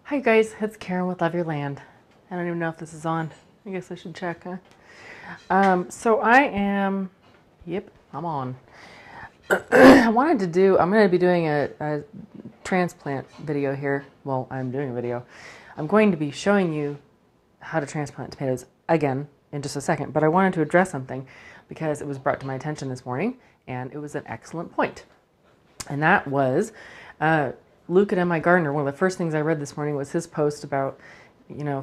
Hi guys, it's Karen with Love Your Land. I don't even know if this is on. I guess I should check, huh? Yep, I'm on. I'm going to be doing a transplant video here. Well, I'm doing a video. I'm going to be showing you how to transplant tomatoes again in just a second, but I wanted to address something because it was brought to my attention this morning and it was an excellent point. And that was Luke at MI Gardner. One of the first things I read this morning was his post about,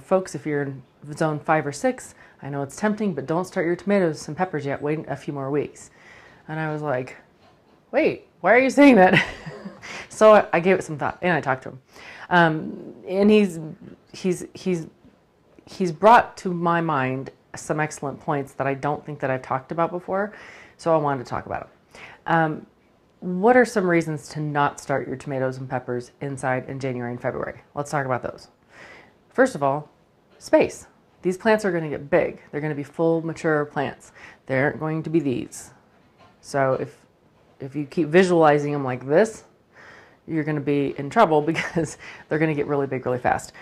folks, if you're in zone 5 or 6, I know it's tempting, but don't start your tomatoes and peppers yet. Wait a few more weeks. And I was like, wait, why are you saying that? So I gave it some thought, and I talked to him. And he's brought to my mind some excellent points that I don't think that I've talked about before, so I wanted to talk about them. What are some reasons to not start your tomatoes and peppers inside in January and February? Let's talk about those. First of all, space. These plants are going to get big. They're going to be full, mature plants. They aren't going to be these. So if you keep visualizing them like this, you're going to be in trouble because they're going to get really big really fast.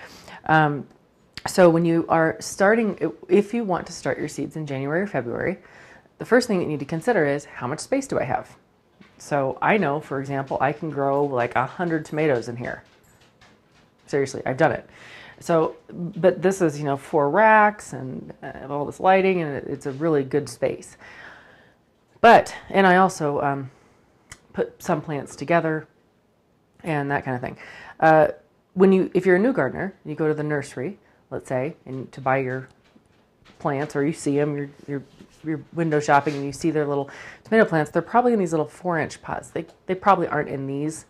So when you are starting, if you want to start your seeds in January or February, the first thing that you need to consider is how much space do I have? So I know, for example, I can grow like 100 tomatoes in here. Seriously, I've done it. So, but this is, 4 racks and all this lighting, and it's a really good space. And I also put some plants together and that kind of thing. If you're a new gardener, you go to the nursery, let's say, and to buy your plants, or you see them, you're window shopping and you see their little tomato plants, they're probably in these little 4-inch pots. They probably aren't in these.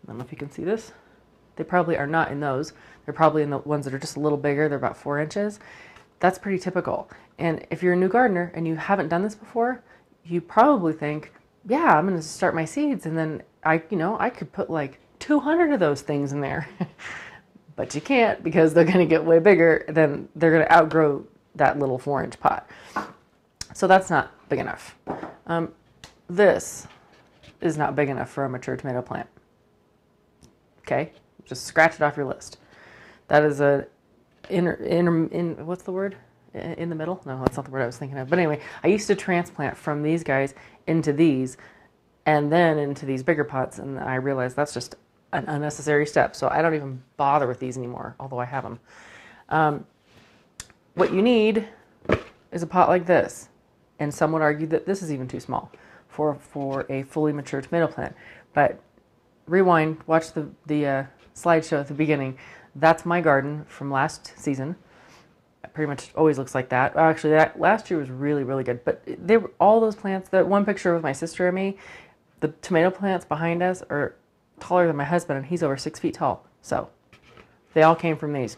I don't know if you can see this. They probably are not in those. They're probably in the ones that are just a little bigger. They're about 4 inches. That's pretty typical. And if you're a new gardener and you haven't done this before, you probably think, yeah, I'm going to start my seeds, and then I could put like 200 of those things in there. But you can't, because they're going to get way bigger. Then they're going to outgrow that little 4-inch pot. So that's not big enough. This is not big enough for a mature tomato plant. Okay, just scratch it off your list. That is what's the word? In the middle? No, that's not the word I was thinking of. But anyway, I used to transplant from these guys into these, and then into these bigger pots, and I realized that's just an unnecessary step. So I don't even bother with these anymore, although I have them. What you need is a pot like this. And some would argue that this is even too small for a fully mature tomato plant. But rewind, watch the slideshow at the beginning. That's my garden from last season. It pretty much always looks like that. Actually, that last year was really, really good. But they were all those plants. That one picture with my sister and me, the tomato plants behind us are taller than my husband, and he's over 6 feet tall. So they all came from these.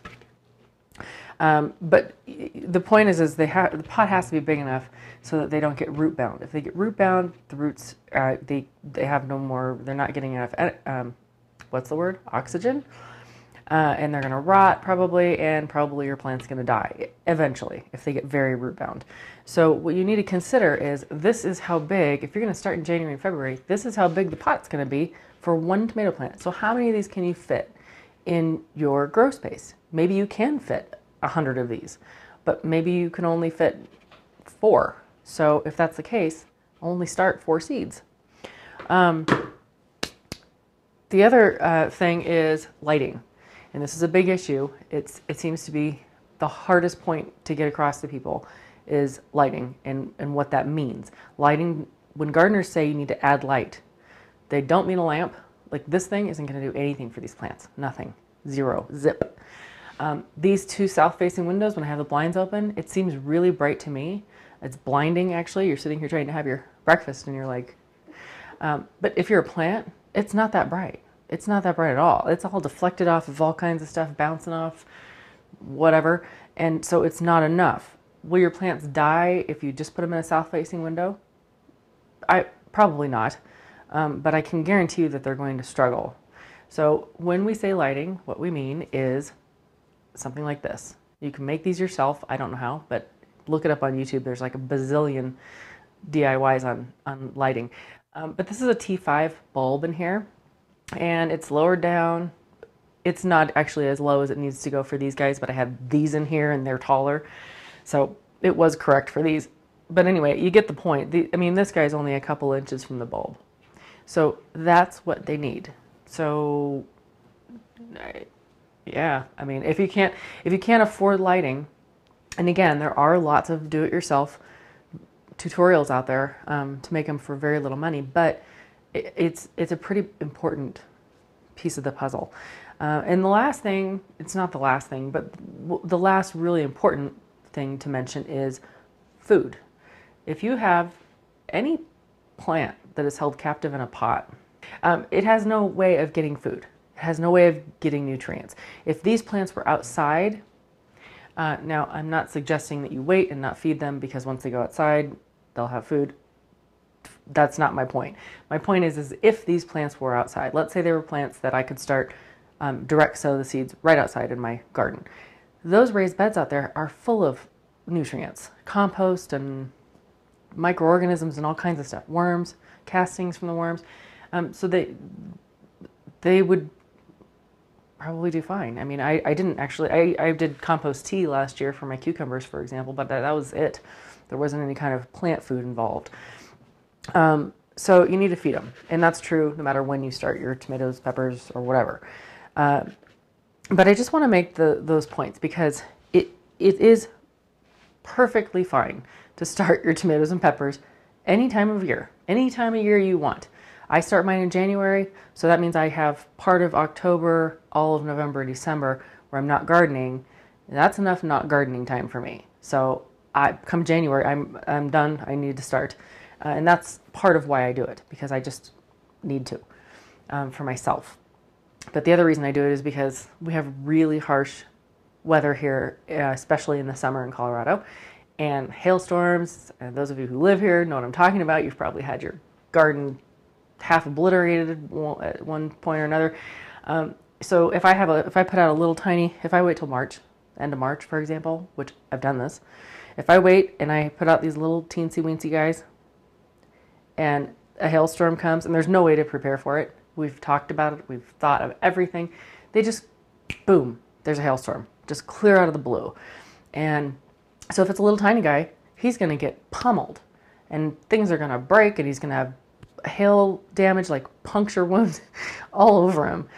But the point is the pot has to be big enough so that they don't get root bound. If they get root bound, the roots they have no more. They're not getting enough. Oxygen, and they're going to rot probably, and probably your plant's going to die eventually if they get very root bound. So what you need to consider is this is how big. If you're going to start in January and February, this is how big the pot's going to be for one tomato plant. So how many of these can you fit in your grow space? Maybe you can fit 100 of these, but maybe you can only fit 4. So if that's the case, only start 4 seeds. The other thing is lighting, and this is a big issue. It seems to be the hardest point to get across to people is lighting and what that means. Lighting, when gardeners say you need to add light, they don't mean a lamp. Like, this thing isn't going to do anything for these plants. Nothing. Zero. Zip. These 2 south-facing windows, when I have the blinds open, it seems really bright to me. It's blinding, actually. You're sitting here trying to have your breakfast, and you're like... but if you're a plant, it's not that bright. It's not that bright at all. It's all deflected off of all kinds of stuff, bouncing off, whatever. And so it's not enough. Will your plants die if you just put them in a south-facing window? Probably not. But I can guarantee you that they're going to struggle. So when we say lighting, what we mean is something like this. You can make these yourself. I don't know how, but look it up on YouTube. There's like a bazillion DIYs on lighting. But this is a T5 bulb in here, and it's lowered down It's not actually as low as it needs to go for these guys, but I had these in here and they're taller. So it was correct for these. But anyway, you get the point. I mean, this guy's only a couple inches from the bulb. So that's what they need. So yeah, I mean, if you can't afford lighting, and again, there are lots of do-it-yourself tutorials out there to make them for very little money, but it's a pretty important piece of the puzzle. And the last thing, it's not the last thing, but the last really important thing to mention is food. If you have any plant that is held captive in a pot, it has no way of getting food. It has no way of getting nutrients. If these plants were outside, now I'm not suggesting that you wait and not feed them, because once they go outside, they'll have food. That's not my point. My point is if these plants were outside, let's say they were plants that I could start direct sow the seeds right outside in my garden. Those raised beds out there are full of nutrients, compost and microorganisms and all kinds of stuff, worms, castings from the worms. So they would probably do fine. I mean, I didn't actually, I did compost tea last year for my cucumbers, for example, but that was it. There wasn't any kind of plant food involved. So you need to feed them. And that's true no matter when you start your tomatoes, peppers, or whatever. But I just want to make those points, because it is perfectly fine to start your tomatoes and peppers any time of year you want. I start mine in January, so that means I have part of October, all of November and December where I'm not gardening. That's enough not gardening time for me. So come January, I'm done. I need to start. And that's part of why I do it, because I just need to for myself. But the other reason I do it is because we have really harsh weather here, especially in the summer in Colorado, and hailstorms. And those of you who live here know what I'm talking about. You've probably had your garden half obliterated at one point or another. So if I put out a little tiny, if I wait till March, end of March, for example, which I've done this, if I wait and I put out these little teensy weensy guys, and a hailstorm comes, and there's no way to prepare for it. We've talked about it. We've thought of everything. They just, boom, there's a hailstorm. Just clear out of the blue. And so if it's a little tiny guy, he's going to get pummeled. And things are going to break, and he's going to have hail damage, like puncture wounds all over him.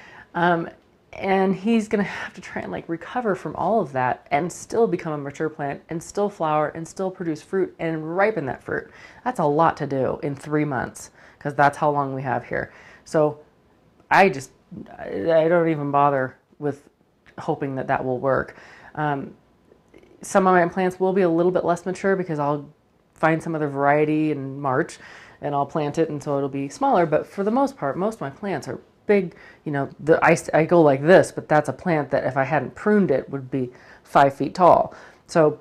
And he's going to have to try and like recover from all of that and still become a mature plant and still flower and still produce fruit and ripen that fruit. That's a lot to do in 3 months, because that's how long we have here. So I don't even bother with hoping that that will work. Some of my plants will be a little bit less mature because I'll find some other variety in March and I'll plant it, and so it'll be smaller. But for the most part, most of my plants are big. You know, I go like this, but that's a plant that if I hadn't pruned it would be 5 feet tall. So,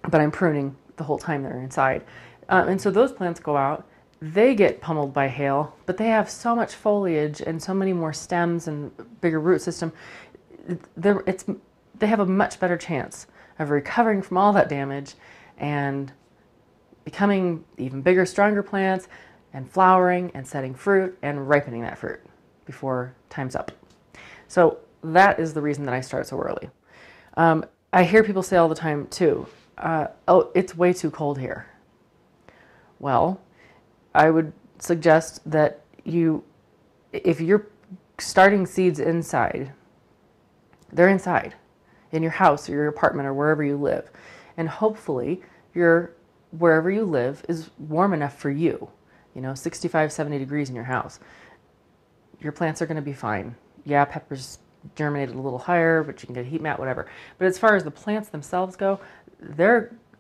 but I'm pruning the whole time they're inside. And so those plants go out, they get pummeled by hail, but they have so much foliage and so many more stems and bigger root system. They have a much better chance of recovering from all that damage and becoming even bigger, stronger plants and flowering and setting fruit and ripening that fruit before time's up. So that is the reason that I start so early. I hear people say all the time too, oh, it's way too cold here. Well, I would suggest that if you're starting seeds inside, they're inside in your house or your apartment or wherever you live. And hopefully wherever you live is warm enough for you, 65, 70 degrees in your house. Your plants are going to be fine. Yeah, peppers germinated a little higher, but you can get a heat mat, whatever. But as far as the plants themselves go,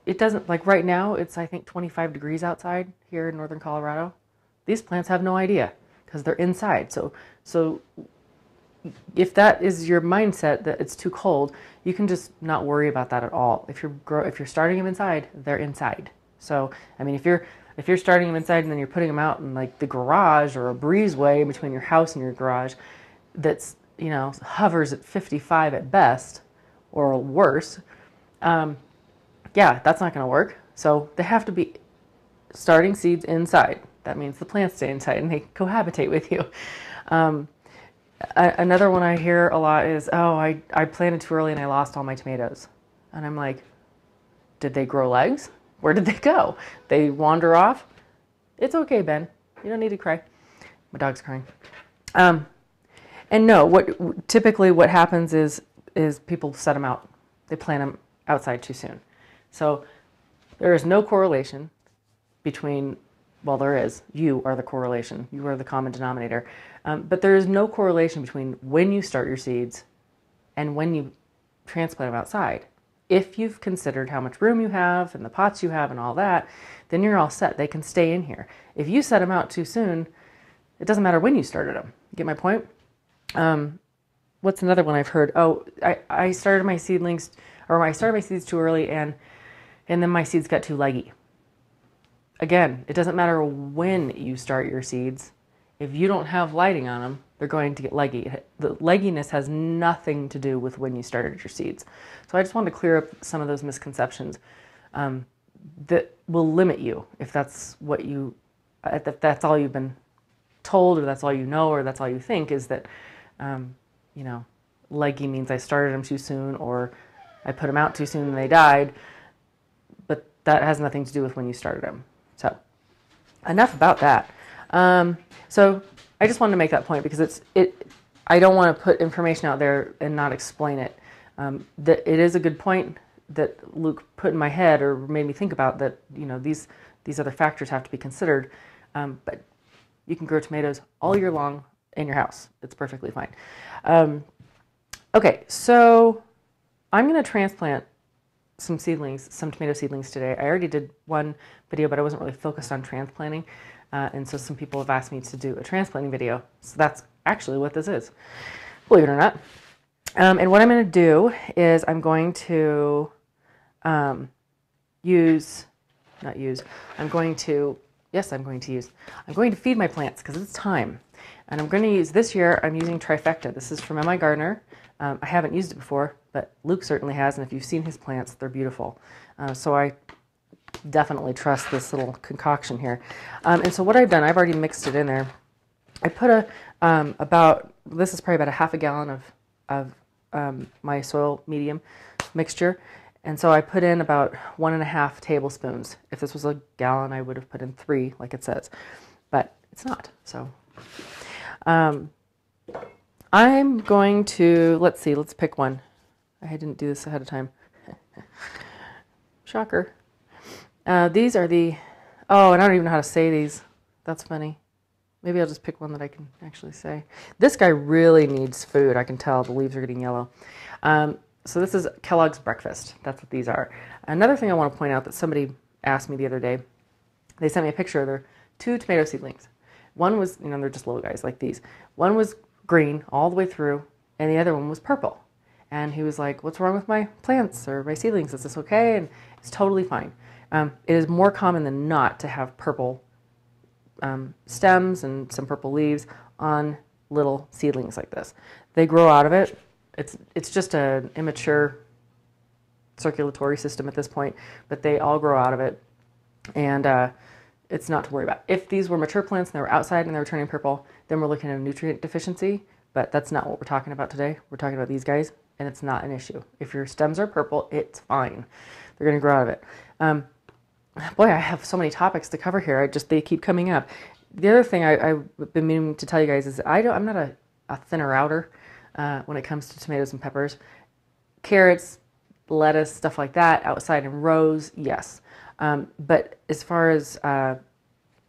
it doesn't, like right now, it's I think 25 degrees outside here in northern Colorado. These plants have no idea because they're inside. So if that is your mindset that it's too cold, you can just not worry about that at all. If you're starting them inside, they're inside. So I mean, if you're starting them inside and then you're putting them out in like the garage or a breezeway between your house and your garage, that's hovers at 55 at best or worse. Yeah, that's not going to work. So they have to be starting seeds inside. That means the plants stay inside and they cohabitate with you. Another one I hear a lot is, oh, I planted too early and I lost all my tomatoes. And I'm like, did they grow legs? Where did they go? They wander off? It's okay, Ben. You don't need to cry. My dog's crying. And no, typically what happens is people set them out. They plant them outside too soon. So there is no correlation between, well, there is. You are the correlation. You are the common denominator. But there is no correlation between when you start your seeds and when you transplant them outside. If you've considered how much room you have and the pots you have and all that, then you're all set. They can stay in here. If you set them out too soon, it doesn't matter when you started them. Get my point? What's another one I've heard? Oh, I started my seedlings, or I started my seeds too early, and then my seeds got too leggy. Again, it doesn't matter when you start your seeds. If you don't have lighting on them, they're going to get leggy. The legginess has nothing to do with when you started your seeds. So I just wanted to clear up some of those misconceptions that will limit you if that's what you, if that's all you've been told, or that's all you know, or that's all you think, is that, you know, leggy means I started them too soon, or I put them out too soon and they died. But that has nothing to do with when you started them. So enough about that. So I just wanted to make that point because I don't want to put information out there and not explain it. That it is a good point that Luke put in my head or made me think about, that, you know, these other factors have to be considered. But you can grow tomatoes all year long in your house. It's perfectly fine. Okay, so I'm going to transplant some seedlings, some tomato seedlings today. I already did one video, but I wasn't really focused on transplanting. And so some people have asked me to do a transplanting video. So that's actually what this is, believe it or not. And what I'm going to do is I'm going to I'm going to feed my plants because it's time. And I'm going to use, this year I'm using Trifecta. This is from My Gardener. I haven't used it before, but Luke certainly has. And if you've seen his plants, they're beautiful. So I definitely trust this little concoction here. And so what I've done, I've already mixed it in there. I put this is probably about a half a gallon of my soil medium mixture. And so I put in about 1.5 tablespoons. If this was a gallon, I would have put in 3, like it says, but it's not. So I'm going to, let's pick one. I didn't do this ahead of time. Shocker. These are and I don't even know how to say these. That's funny. Maybe I'll just pick one that I can actually say. This guy really needs food. I can tell the leaves are getting yellow. So this is Kellogg's Breakfast. That's what these are. Another thing I want to point out that somebody asked me the other day, they sent me a picture of their 2 tomato seedlings. One was, you know, they're just little guys like these. One was green all the way through, and the other one was purple. And he was like, what's wrong with my plants or my seedlings? Is this okay? And it's totally fine. It is more common than not to have purple stems and some purple leaves on little seedlings like this. They grow out of it. It's just an immature circulatory system at this point, but they all grow out of it, and it's not to worry about. If these were mature plants and they were outside and they were turning purple, then we're looking at a nutrient deficiency, but that's not what we're talking about today. We're talking about these guys, and it's not an issue. If your stems are purple, it's fine. They're going to grow out of it. Boy, I have so many topics to cover here. They keep coming up. The other thing I've been meaning to tell you guys is I'm not a thinner outer when it comes to tomatoes and peppers. Carrots, lettuce, stuff like that, outside in rows, yes. But as far as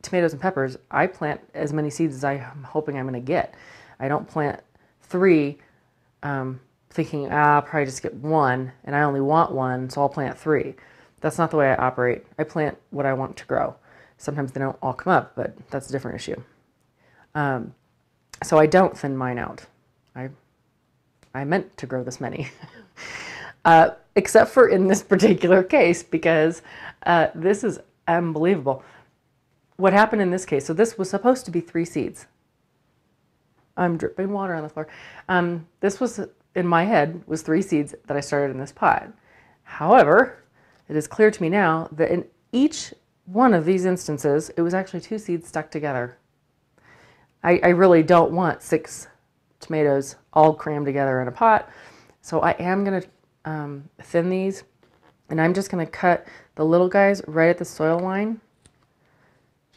tomatoes and peppers, I plant as many seeds as I'm hoping I'm going to get. I don't plant 3 thinking, I'll probably just get 1, and I only want 1, so I'll plant 3. That's not the way I operate. I plant what I want to grow. Sometimes they don't all come up, but that's a different issue. So I don't thin mine out. I meant to grow this many. Except for in this particular case, because this is unbelievable. What happened in this case, so this was supposed to be 3 seeds. I'm dripping water on the floor. This was, in my head, was 3 seeds that I started in this pot. However, it is clear to me now that in each one of these instances, it was actually 2 seeds stuck together. I really don't want 6 tomatoes all crammed together in a pot. So I am going to thin these, and I'm just going to cut the little guys right at the soil line.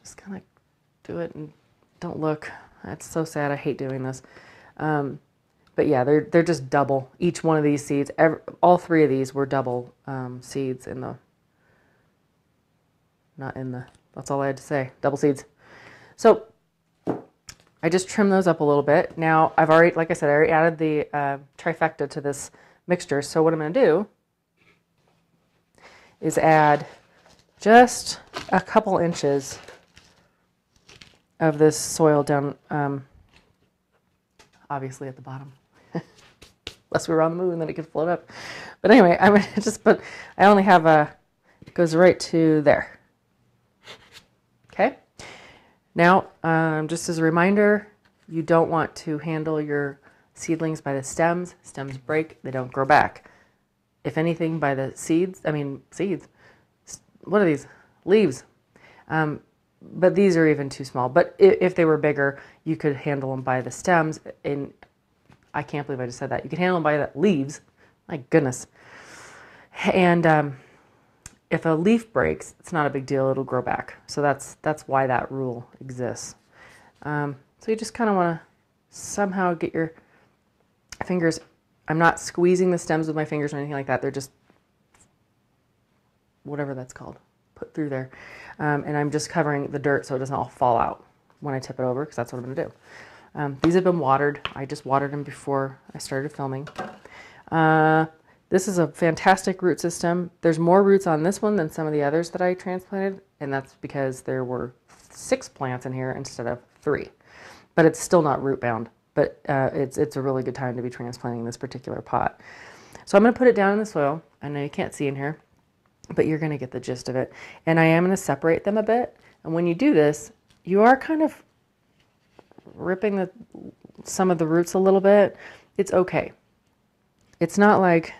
Just kind of do it and don't look. That's so sad. I hate doing this. But yeah, they're just double. Each one of these seeds, all three of these were double seeds in the, not in the, that's all I had to say, double seeds. So I just trimmed those up a little bit. Now I've already, like I said, I already added the trifecta to this mixture. So what I'm going to do is add just a couple inches of this soil down, obviously at the bottom. Unless we were on the moon, then it could float up. But anyway, I'm going to just put, I only have it goes right to there. Okay. Now, just as a reminder, you don't want to handle your seedlings by the stems. Stems break, they don't grow back. If anything, by the seeds, what are these? Leaves. But these are even too small. But if they were bigger, you could handle them by the stems. And I can't believe I just said that. You can handle them by the leaves. My goodness. And if a leaf breaks, it's not a big deal. It'll grow back. So that's why that rule exists. So you just kind of want to somehow get your fingers. I'm not squeezing the stems with my fingers or anything like that. They're just whatever that's called, put through there. And I'm just covering the dirt so it doesn't all fall out when I tip it over, because that's what I'm going to do. These have been watered. I just watered them before I started filming. This is a fantastic root system. There's more roots on this one than some of the others that I transplanted, and that's because there were 6 plants in here instead of 3. But it's still not root bound, but it's a really good time to be transplanting this particular pot. So I'm going to put it down in the soil. I know you can't see in here, but you're going to get the gist of it. And I am going to separate them a bit. And when you do this, you are kind of ripping some of the roots a little bit. It's okay. It's not like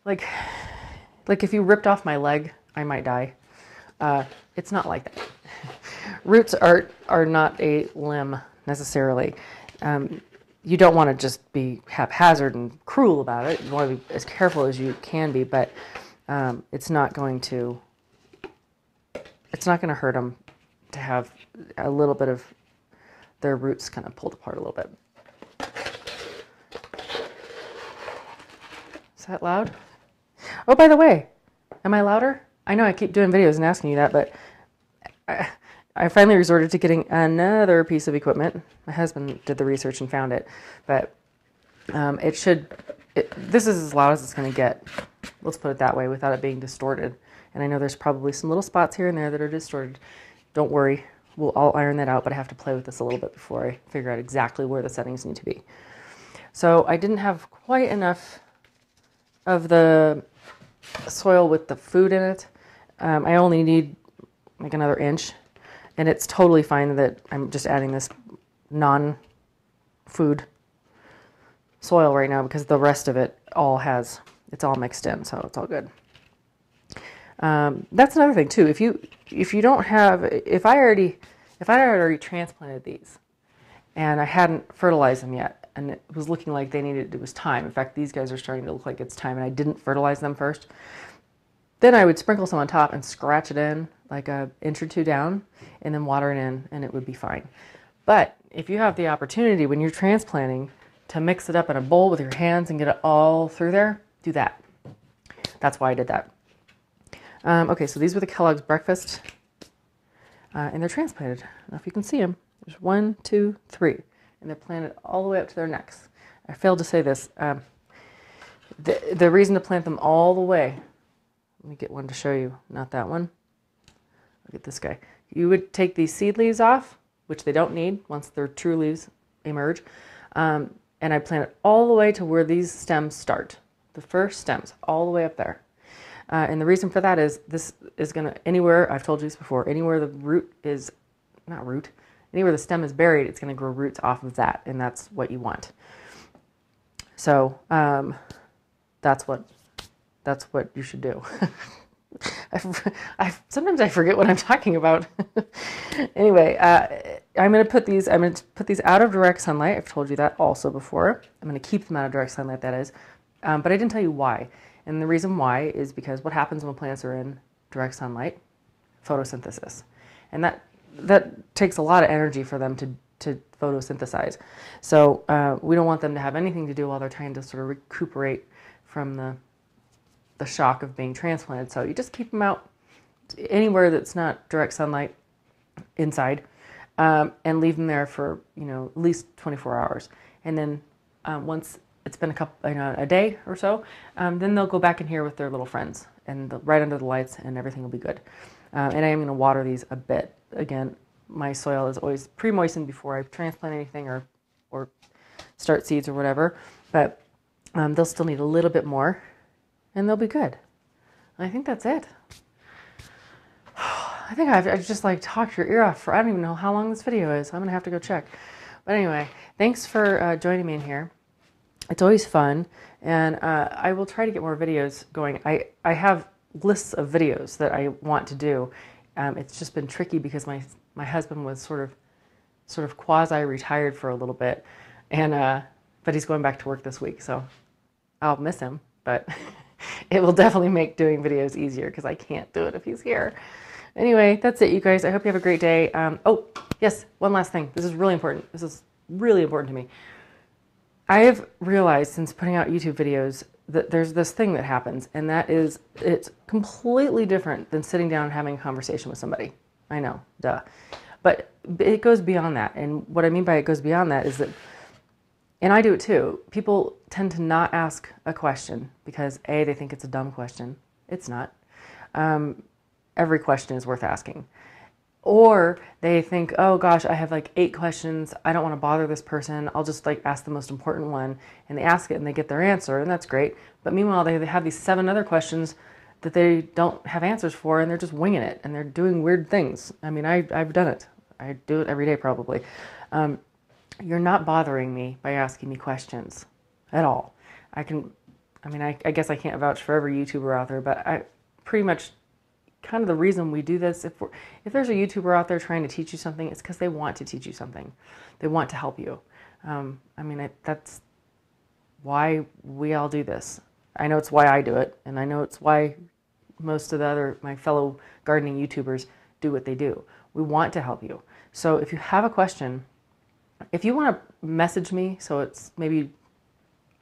if you ripped off my leg, I might die. It's not like that. Roots are not a limb necessarily. You don't want to just be haphazard and cruel about it. You want to be as careful as you can be, but it's not going to hurt them to have a little bit of their roots kind of pulled apart a little bit. Is that loud? Oh, by the way, am I louder? I know I keep doing videos and asking you that, but I finally resorted to getting another piece of equipment. My husband did the research and found it, but this is as loud as it's going to get. Let's put it that way, without it being distorted. And I know there's probably some little spots here and there that are distorted. Don't worry, I'll iron that out, but I have to play with this a little bit before I figure out exactly where the settings need to be. So I didn't have quite enough of the soil with the food in it. I only need like another inch. And it's totally fine that I'm just adding this non-food soil right now, because the rest of it it's all mixed in, so it's all good. That's another thing too. If I had already transplanted these and I hadn't fertilized them yet, and it was looking like it was time. In fact, these guys are starting to look like it's time, and I didn't fertilize them first. Then I would sprinkle some on top and scratch it in like an inch or 2 down, and then water it in, and it would be fine. But if you have the opportunity when you're transplanting to mix it up in a bowl with your hands and get it all through there, do that. That's why I did that. Okay, so these were the Kellogg's breakfast, and they're transplanted. I don't know if you can see them. There's 1, 2, 3, and they're planted all the way up to their necks. I failed to say this. The reason to plant them all the way, let me get one to show you, not that one. Look at this guy. You would take these seed leaves off, which they don't need once their true leaves emerge, and I plant it all the way to where these stems start. The first stems, all the way up there. And the reason for that is this is going to, anywhere, I've told you this before, anywhere the anywhere the stem is buried, it's going to grow roots off of that, and that's what you want. So that's what you should do. Sometimes I forget what I'm talking about. Anyway, I'm going to put these out of direct sunlight. I've told you that also before. I'm going to keep them out of direct sunlight, that is. But I didn't tell you why. And the reason why is because what happens when plants are in direct sunlight? Photosynthesis. And that takes a lot of energy for them to photosynthesize. So we don't want them to have anything to do while they're trying to sort of recuperate from the shock of being transplanted. So you just keep them out anywhere that's not direct sunlight inside, and leave them there for, at least 24 hours. And then once it's been a day or so, then they'll go back in here with their little friends and right under the lights, and everything will be good. And I am going to water these a bit. Again, my soil is always pre-moistened before I transplant anything or start seeds or whatever, but they'll still need a little bit more, and they'll be good. I think that's it. I think I've just like talked your ear off for, I don't even know how long this video is. I'm going to have to go check. But anyway, thanks for joining me in here. It's always fun, and I will try to get more videos going. I have lists of videos that I want to do. It's just been tricky because my husband was sort of quasi-retired for a little bit, and but he's going back to work this week, so I'll miss him, but it will definitely make doing videos easier because I can't do it if he's here. Anyway, that's it, you guys. I hope you have a great day. Oh, yes, one last thing. This is really important. This is really important to me. I have realized since putting out YouTube videos that there's this thing that happens, and that is it's completely different than sitting down and having a conversation with somebody. I know, duh. But it goes beyond that. And what I mean by it goes beyond that is that, and I do it too, people tend to not ask a question because A, they think it's a dumb question. It's not. Every question is worth asking. Or they think, oh gosh, I have like 8 questions. I don't want to bother this person. I'll just like ask the most important one. And they ask it and they get their answer, and that's great. But meanwhile, they have these 7 other questions that they don't have answers for, and they're just winging it, and they're doing weird things. I mean, I've done it. I do it every day probably. You're not bothering me by asking me questions at all. I guess I can't vouch for every YouTuber out there, but I pretty much kind of the reason we do this, if there's a YouTuber out there trying to teach you something, it's because they want to teach you something. They want to help you. That's why we all do this. I know it's why I do it, and I know it's why most of my fellow gardening YouTubers do what they do. We want to help you. So if you have a question, if you want to message me, so it's maybe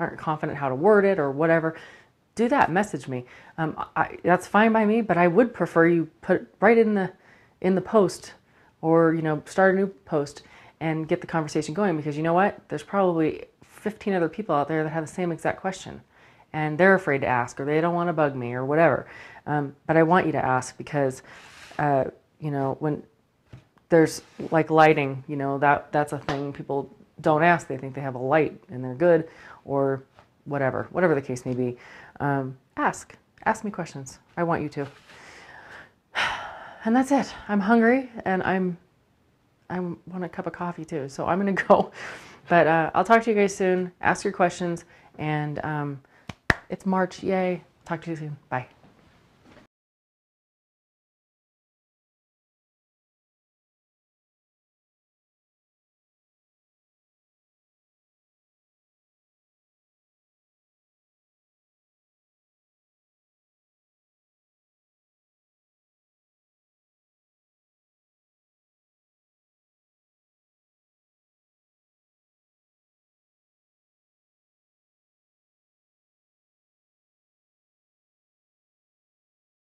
aren't confident how to word it or whatever, do that. Message me. That's fine by me, but I would prefer you put it right in the post, or start a new post and get the conversation going, because you know what? There's probably 15 other people out there that have the same exact question, and they're afraid to ask, or they don't want to bug me or whatever. But I want you to ask because when there's like lighting, that's a thing people don't ask. They think they have a light and they're good, or whatever the case may be. Ask me questions. I want you to. And that's it. I'm hungry, and I want a cup of coffee too, so I'm gonna go. But I'll talk to you guys soon. Ask your questions, and it's March. Yay. Talk to you soon. Bye.